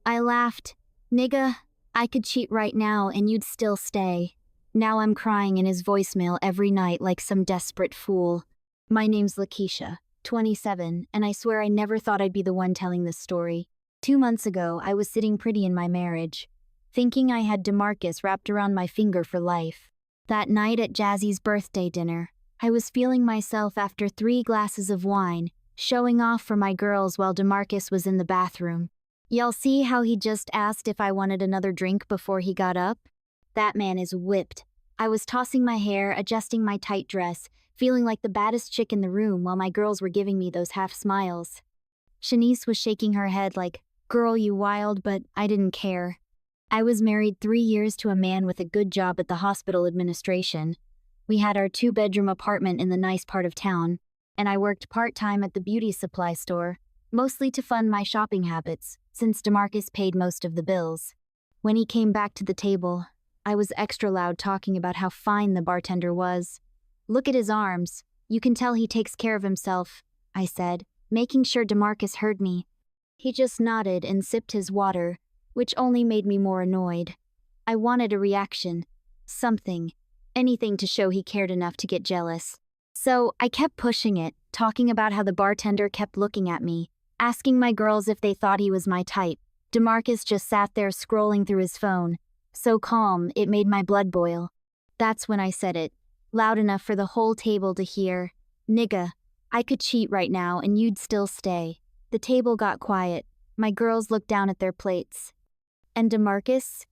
I laughed. Nigga, I could cheat right now and you'd still stay. Now I'm crying in his voicemail every night like some desperate fool. My name's Lakeisha, 27, and I swear I never thought I'd be the one telling this story. 2 months ago, I was sitting pretty in my marriage, thinking I had DeMarcus wrapped around my finger for life. That night at Jazzy's birthday dinner, I was feeling myself after 3 glasses of wine, showing off for my girls while DeMarcus was in the bathroom. Y'all see how he just asked if I wanted another drink before he got up? That man is whipped. I was tossing my hair, adjusting my tight dress, feeling like the baddest chick in the room while my girls were giving me those half smiles. Shanice was shaking her head like, "Girl, you wild," but I didn't care. I was married 3 years to a man with a good job at the hospital administration. We had our 2-bedroom apartment in the nice part of town, and I worked part-time at the beauty supply store, mostly to fund my shopping habits, since DeMarcus paid most of the bills. When he came back to the table, I was extra loud talking about how fine the bartender was. "Look at his arms. You can tell he takes care of himself," I said, making sure DeMarcus heard me. He just nodded and sipped his water, which only made me more annoyed. I wanted a reaction. Something. Anything to show he cared enough to get jealous. So I kept pushing it, talking about how the bartender kept looking at me, asking my girls if they thought he was my type. DeMarcus just sat there scrolling through his phone, so calm it made my blood boil. That's when I said it, loud enough for the whole table to hear. "Nigga, I could cheat right now and you'd still stay." The table got quiet. My girls looked down at their plates. And DeMarcus?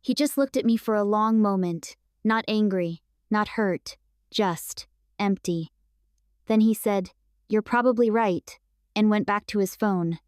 He just looked at me for a long moment, not angry, not hurt, just empty. Then he said, "You're probably right," and went back to his phone.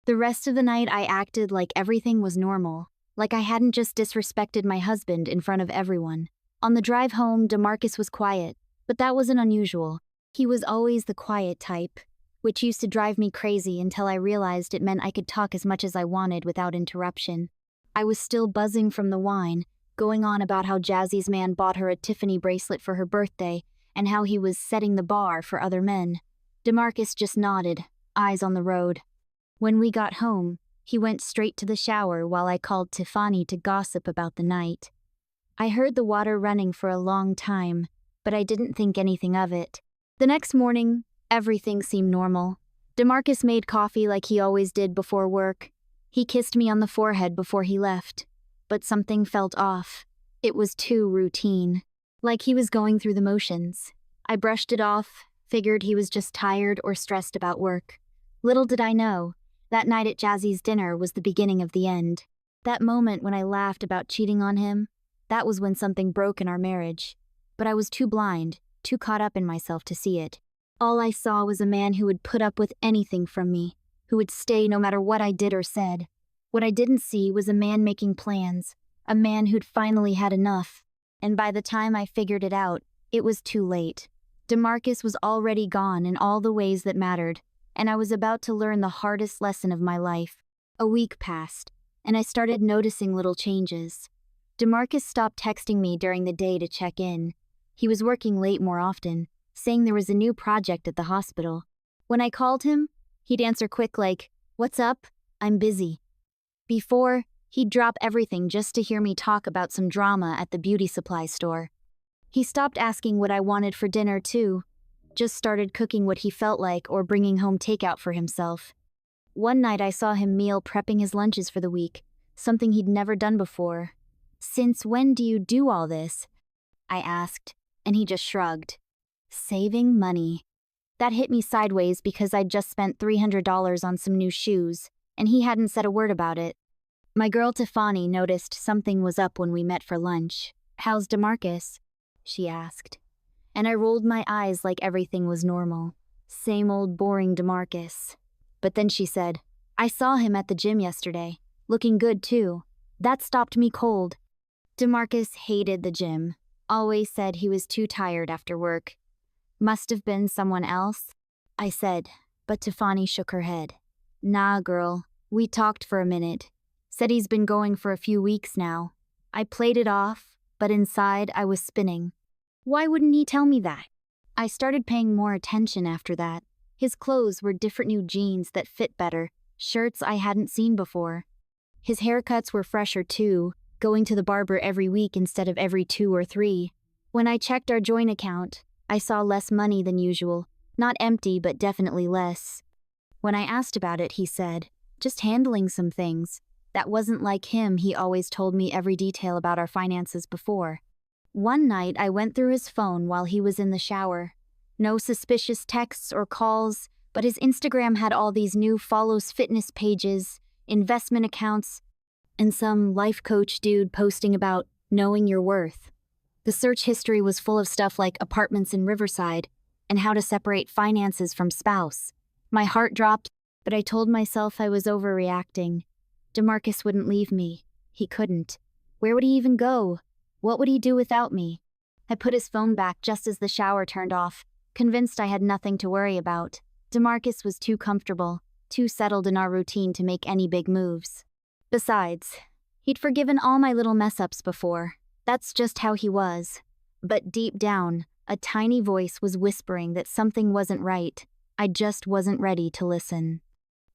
The rest of the night I acted like everything was normal, like I hadn't just disrespected my husband in front of everyone. On the drive home, DeMarcus was quiet, but that wasn't unusual. He was always the quiet type, which used to drive me crazy until I realized it meant I could talk as much as I wanted without interruption. I was still buzzing from the wine, going on about how Jazzy's man bought her a Tiffany bracelet for her birthday and how he was setting the bar for other men. DeMarcus just nodded, eyes on the road. When we got home, he went straight to the shower while I called Tiffany to gossip about the night. I heard the water running for a long time, but I didn't think anything of it. The next morning, everything seemed normal. DeMarcus made coffee like he always did before work. He kissed me on the forehead before he left, but something felt off. It was too routine, like he was going through the motions. I brushed it off, figured he was just tired or stressed about work. Little did I know, that night at Jazzy's dinner was the beginning of the end. That moment when I laughed about cheating on him, that was when something broke in our marriage. But I was too blind, too caught up in myself to see it. All I saw was a man who would put up with anything from me, who would stay no matter what I did or said. What I didn't see was a man making plans, a man who'd finally had enough. And by the time I figured it out, it was too late. DeMarcus was already gone in all the ways that mattered, and I was about to learn the hardest lesson of my life. A week passed, and I started noticing little changes. DeMarcus stopped texting me during the day to check in. He was working late more often, saying there was a new project at the hospital. When I called him, he'd answer quick like, "What's up? I'm busy." Before, he'd drop everything just to hear me talk about some drama at the beauty supply store. He stopped asking what I wanted for dinner too, just started cooking what he felt like or bringing home takeout for himself. One night I saw him meal prepping his lunches for the week, something he'd never done before. "Since when do you do all this?" I asked, and he just shrugged. Saving money. That hit me sideways because I'd just spent $300 on some new shoes, and he hadn't said a word about it. My girl Tiffany noticed something was up when we met for lunch. "How's DeMarcus?" she asked. And I rolled my eyes like everything was normal. Same old boring DeMarcus. But then she said, "I saw him at the gym yesterday. Looking good too." That stopped me cold. DeMarcus hated the gym. Always said he was too tired after work. Must have been someone else, I said, but Tiffany shook her head. "Nah, girl. We talked for a minute. Said he's been going for a few weeks now." I played it off, but inside I was spinning. Why wouldn't he tell me that? I started paying more attention after that. His clothes were different new jeans that fit better, shirts I hadn't seen before. His haircuts were fresher too, going to the barber every week instead of every 2 or 3. When I checked our joint account, I saw less money than usual. Not empty, but definitely less. When I asked about it, he said, "Just handling some things." That wasn't like him. He always told me every detail about our finances before. One night, I went through his phone while he was in the shower. No suspicious texts or calls, but his Instagram had all these new follows fitness pages, investment accounts, and some life coach dude posting about knowing your worth. The search history was full of stuff like apartments in Riverside and how to separate finances from spouse. My heart dropped, but I told myself I was overreacting. DeMarcus wouldn't leave me. He couldn't. Where would he even go? What would he do without me? I put his phone back just as the shower turned off, convinced I had nothing to worry about. DeMarcus was too comfortable, too settled in our routine to make any big moves. Besides, he'd forgiven all my little mess-ups before. That's just how he was. But deep down, a tiny voice was whispering that something wasn't right. I just wasn't ready to listen.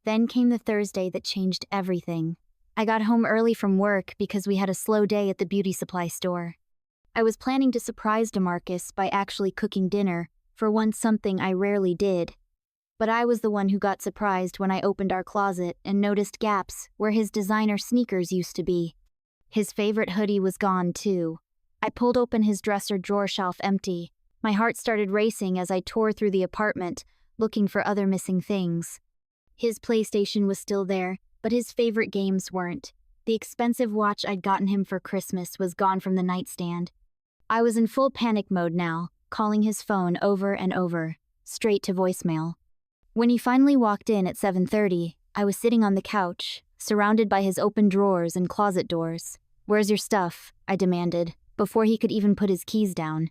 Then came the Thursday that changed everything. I got home early from work because we had a slow day at the beauty supply store. I was planning to surprise DeMarcus by actually cooking dinner, for once something I rarely did. But I was the one who got surprised when I opened our closet and noticed gaps where his designer sneakers used to be. His favorite hoodie was gone too. I pulled open his dresser drawer shelf empty. My heart started racing as I tore through the apartment, looking for other missing things. His PlayStation was still there, but his favorite games weren't. The expensive watch I'd gotten him for Christmas was gone from the nightstand. I was in full panic mode now, calling his phone over and over, straight to voicemail. When he finally walked in at 7:30, I was sitting on the couch, surrounded by his open drawers and closet doors. "Where's your stuff?" I demanded, before he could even put his keys down.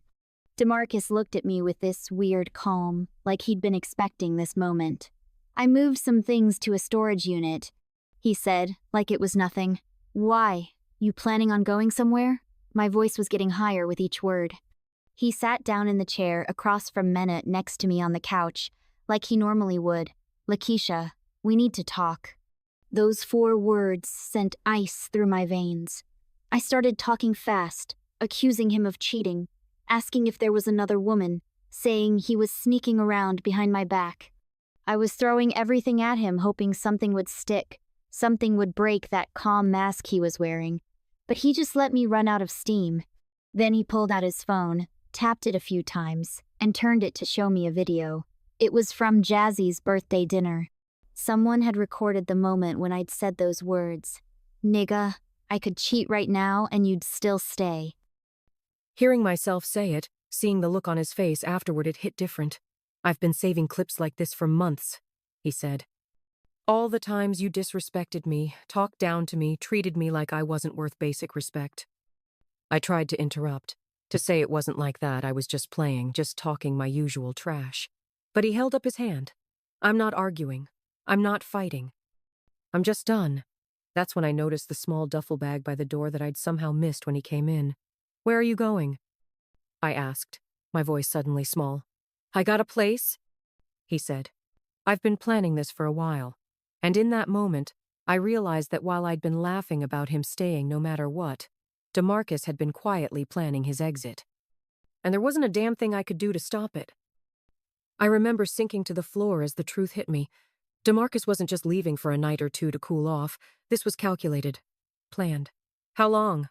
DeMarcus looked at me with this weird calm, like he'd been expecting this moment. "I moved some things to a storage unit," he said, like it was nothing. "Why? You planning on going somewhere?" My voice was getting higher with each word. He sat down in the chair across from Mena next to me on the couch, like he normally would. "Lakeisha, we need to talk." Those 4 words sent ice through my veins. I started talking fast, accusing him of cheating, asking if there was another woman, saying he was sneaking around behind my back. I was throwing everything at him, hoping something would stick, something would break that calm mask he was wearing. But he just let me run out of steam. Then he pulled out his phone, tapped it a few times, and turned it to show me a video. It was from Jazzy's birthday dinner. Someone had recorded the moment when I'd said those words. "Nigga, I could cheat right now and you'd still stay." Hearing myself say it, seeing the look on his face afterward, it hit different. "I've been saving clips like this for months," he said. "All the times you disrespected me, talked down to me, treated me like I wasn't worth basic respect." I tried to interrupt, to say it wasn't like that, I was just playing, just talking my usual trash. But he held up his hand. "I'm not arguing. I'm not fighting. I'm just done." That's when I noticed the small duffel bag by the door that I'd somehow missed when he came in. "Where are you going?" I asked, my voice suddenly small. "I got a place," he said. "I've been planning this for a while." And in that moment, I realized that while I'd been laughing about him staying no matter what, DeMarcus had been quietly planning his exit. And there wasn't a damn thing I could do to stop it. I remember sinking to the floor as the truth hit me. DeMarcus wasn't just leaving for a night or two to cool off. This was calculated. Planned. "How long?"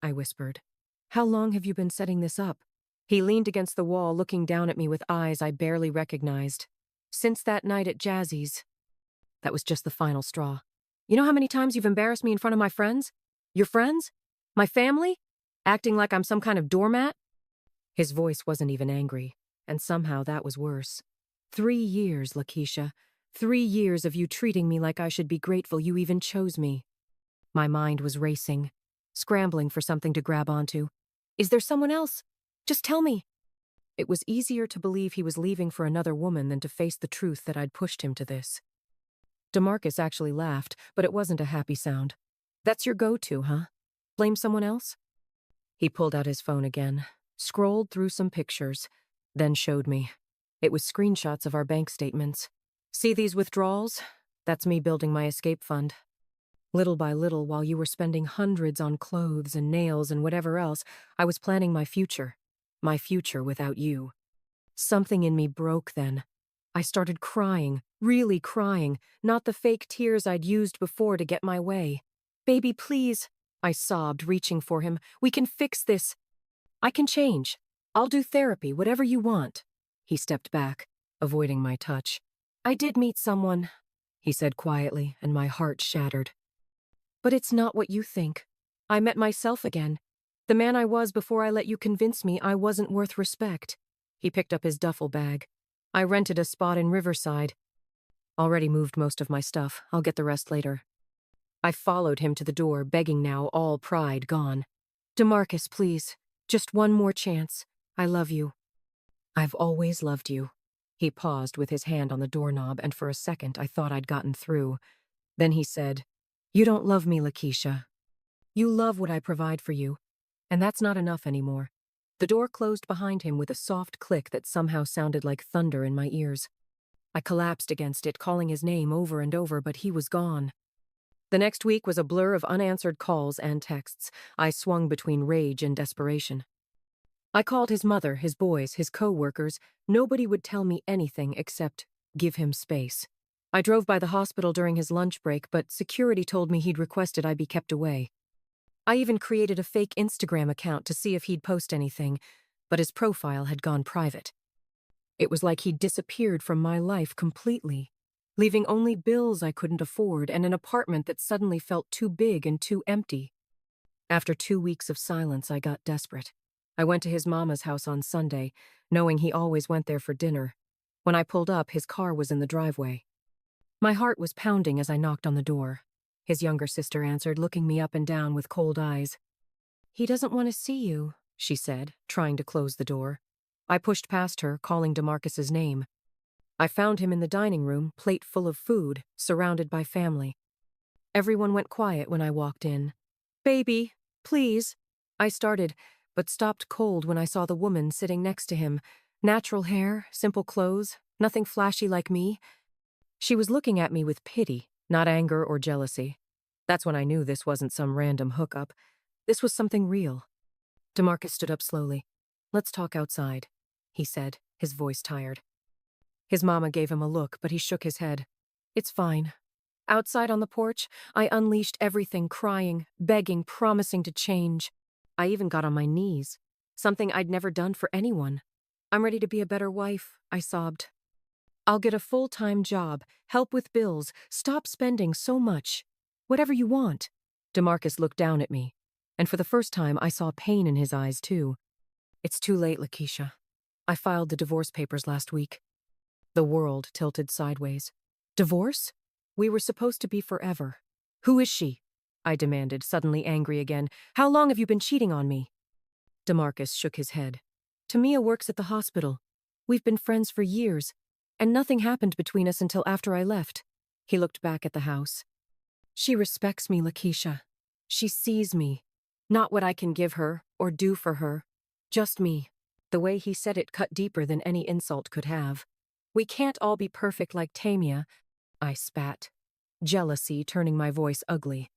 I whispered. "How long have you been setting this up?" He leaned against the wall, looking down at me with eyes I barely recognized. "Since that night at Jazzy's." That was just the final straw. "You know how many times you've embarrassed me in front of my friends? Your friends? My family? Acting like I'm some kind of doormat?" His voice wasn't even angry, and somehow that was worse. 3 years, Lakeisha. 3 years of you treating me like I should be grateful you even chose me. My mind was racing, scrambling for something to grab onto. "Is there someone else? Just tell me." It was easier to believe he was leaving for another woman than to face the truth that I'd pushed him to this. DeMarcus actually laughed, but it wasn't a happy sound. "That's your go-to, huh? Blame someone else?" He pulled out his phone again, scrolled through some pictures, then showed me. It was screenshots of our bank statements. "See these withdrawals? That's me building my escape fund." Little by little, while you were spending hundreds on clothes and nails and whatever else, I was planning my future. My future without you. Something in me broke then. I started crying, really crying, not the fake tears I'd used before to get my way. "Baby, please," I sobbed, reaching for him. "We can fix this. I can change. I'll do therapy, whatever you want." He stepped back, avoiding my touch. "I did meet someone," he said quietly, and my heart shattered. "But it's not what you think. I met myself again. The man I was before I let you convince me I wasn't worth respect." He picked up his duffel bag. "I rented a spot in Riverside. Already moved most of my stuff. I'll get the rest later." I followed him to the door, begging now, all pride gone. "DeMarcus, please. Just one more chance. I love you." "I've always loved you." He paused with his hand on the doorknob, and for a second I thought I'd gotten through. Then he said, "You don't love me, Lakeisha. You love what I provide for you, and that's not enough anymore." The door closed behind him with a soft click that somehow sounded like thunder in my ears. I collapsed against it, calling his name over and over, but he was gone. The next week was a blur of unanswered calls and texts. I swung between rage and desperation. I called his mother, his boys, his co-workers. Nobody would tell me anything except give him space. I drove by the hospital during his lunch break, but security told me he'd requested I be kept away. I even created a fake Instagram account to see if he'd post anything, but his profile had gone private. It was like he'd disappeared from my life completely, leaving only bills I couldn't afford and an apartment that suddenly felt too big and too empty. After 2 weeks of silence, I got desperate. I went to his mama's house on Sunday, knowing he always went there for dinner. When I pulled up, his car was in the driveway. My heart was pounding as I knocked on the door. His younger sister answered, looking me up and down with cold eyes. "He doesn't want to see you," she said, trying to close the door. I pushed past her, calling DeMarcus's name. I found him in the dining room, plate full of food, surrounded by family. Everyone went quiet when I walked in. "Baby, please," I started, but stopped cold when I saw the woman sitting next to him. Natural hair, simple clothes, nothing flashy like me. She was looking at me with pity, not anger or jealousy. That's when I knew this wasn't some random hookup. This was something real. DeMarcus stood up slowly. "Let's talk outside," he said, his voice tired. His mama gave him a look, but he shook his head. "It's fine." Outside on the porch, I unleashed everything, crying, begging, promising to change. I even got on my knees, something I'd never done for anyone. "I'm ready to be a better wife," I sobbed. "I'll get a full-time job, help with bills, stop spending so much. Whatever you want." DeMarcus looked down at me, and for the first time I saw pain in his eyes too. "It's too late, Lakeisha. I filed the divorce papers last week." The world tilted sideways. "Divorce? We were supposed to be forever. Who is she?" I demanded, suddenly angry again. "How long have you been cheating on me?" DeMarcus shook his head. "Tamia works at the hospital. We've been friends for years, and nothing happened between us until after I left." He looked back at the house. "She respects me, Lakeisha. She sees me. Not what I can give her or do for her. Just me." The way he said it cut deeper than any insult could have. "We can't all be perfect like Tamia," I spat, jealousy turning my voice ugly.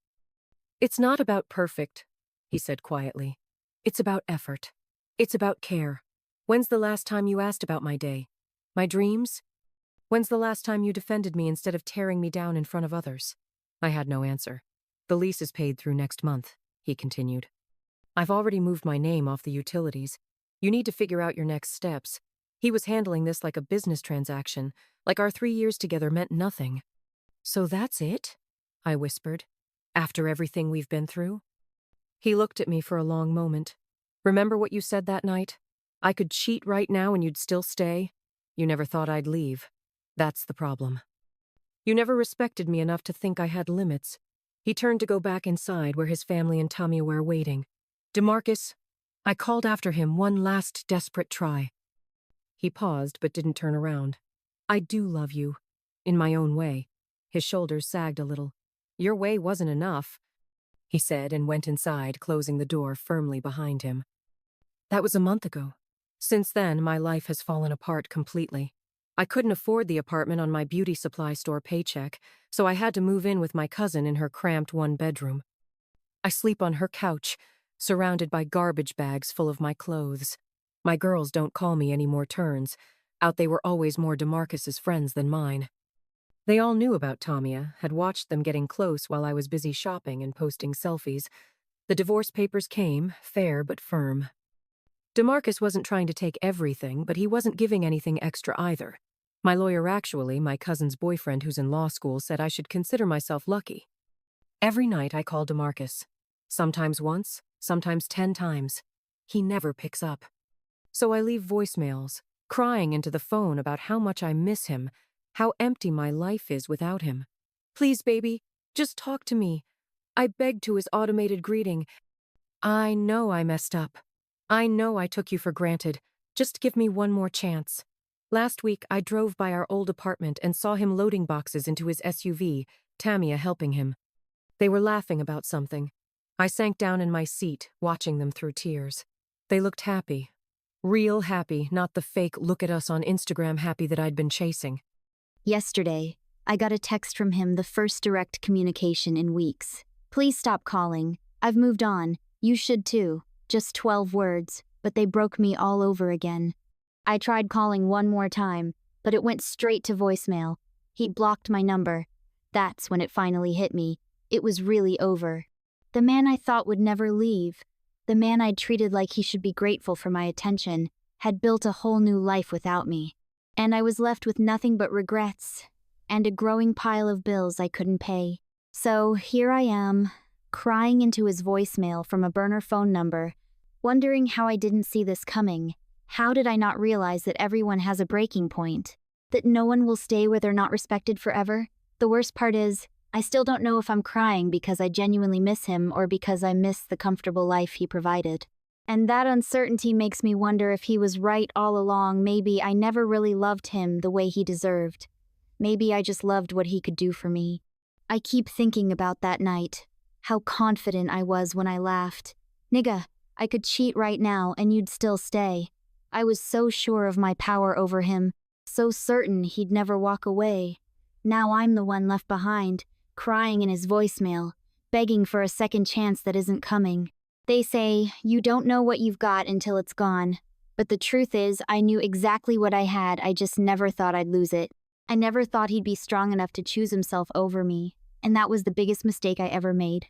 "It's not about perfect," he said quietly. "It's about effort. It's about care. When's the last time you asked about my day? My dreams? When's the last time you defended me instead of tearing me down in front of others?" I had no answer. "The lease is paid through next month," he continued. "I've already moved my name off the utilities. You need to figure out your next steps." He was handling this like a business transaction, like our 3 years together meant nothing. "So that's it?" I whispered. "After everything we've been through?" He looked at me for a long moment. "Remember what you said that night? I could cheat right now and you'd still stay? You never thought I'd leave. That's the problem. You never respected me enough to think I had limits." He turned to go back inside where his family and Tamia were waiting. "DeMarcus," I called after him, one last desperate try. He paused but didn't turn around. "I do love you. In my own way." His shoulders sagged a little. "Your way wasn't enough," he said, and went inside, closing the door firmly behind him. That was a month ago. Since then, my life has fallen apart completely. I couldn't afford the apartment on my beauty supply store paycheck, so I had to move in with my cousin in her cramped one-bedroom. I sleep on her couch, surrounded by garbage bags full of my clothes. My girls don't call me any more turns. Out they were always more DeMarcus's friends than mine. They all knew about Tamia, had watched them getting close while I was busy shopping and posting selfies. The divorce papers came, fair but firm. DeMarcus wasn't trying to take everything, but he wasn't giving anything extra either. My lawyer, actually, my cousin's boyfriend who's in law school, said I should consider myself lucky. Every night I call DeMarcus. Sometimes once, sometimes 10 times. He never picks up. So I leave voicemails, crying into the phone about how much I miss him, how empty my life is without him. Please, baby, just talk to me. I begged to his automated greeting. I know I messed up. I know I took you for granted. Just give me one more chance. Last week, I drove by our old apartment and saw him loading boxes into his SUV, Tamia helping him. They were laughing about something. I sank down in my seat, watching them through tears. They looked happy. Real happy, not the fake look at us on Instagram happy that I'd been chasing. Yesterday, I got a text from him, the first direct communication in weeks. Please stop calling. I've moved on. You should too. Just 12 words, but they broke me all over again. I tried calling one more time, but it went straight to voicemail. He blocked my number. That's when it finally hit me. It was really over. The man I thought would never leave, the man I'd treated like he should be grateful for my attention, had built a whole new life without me. And I was left with nothing but regrets, and a growing pile of bills I couldn't pay. So here I am, crying into his voicemail from a burner phone number, wondering how I didn't see this coming. How did I not realize that everyone has a breaking point? That no one will stay where they're not respected forever? The worst part is, I still don't know if I'm crying because I genuinely miss him or because I miss the comfortable life he provided. And that uncertainty makes me wonder if he was right all along. Maybe I never really loved him the way he deserved. Maybe I just loved what he could do for me. I keep thinking about that night, how confident I was when I laughed. Nigga, I could cheat right now and you'd still stay. I was so sure of my power over him, so certain he'd never walk away. Now I'm the one left behind, crying in his voicemail, begging for a second chance that isn't coming. They say, you don't know what you've got until it's gone. But the truth is, I knew exactly what I had, I just never thought I'd lose it. I never thought he'd be strong enough to choose himself over me, and that was the biggest mistake I ever made.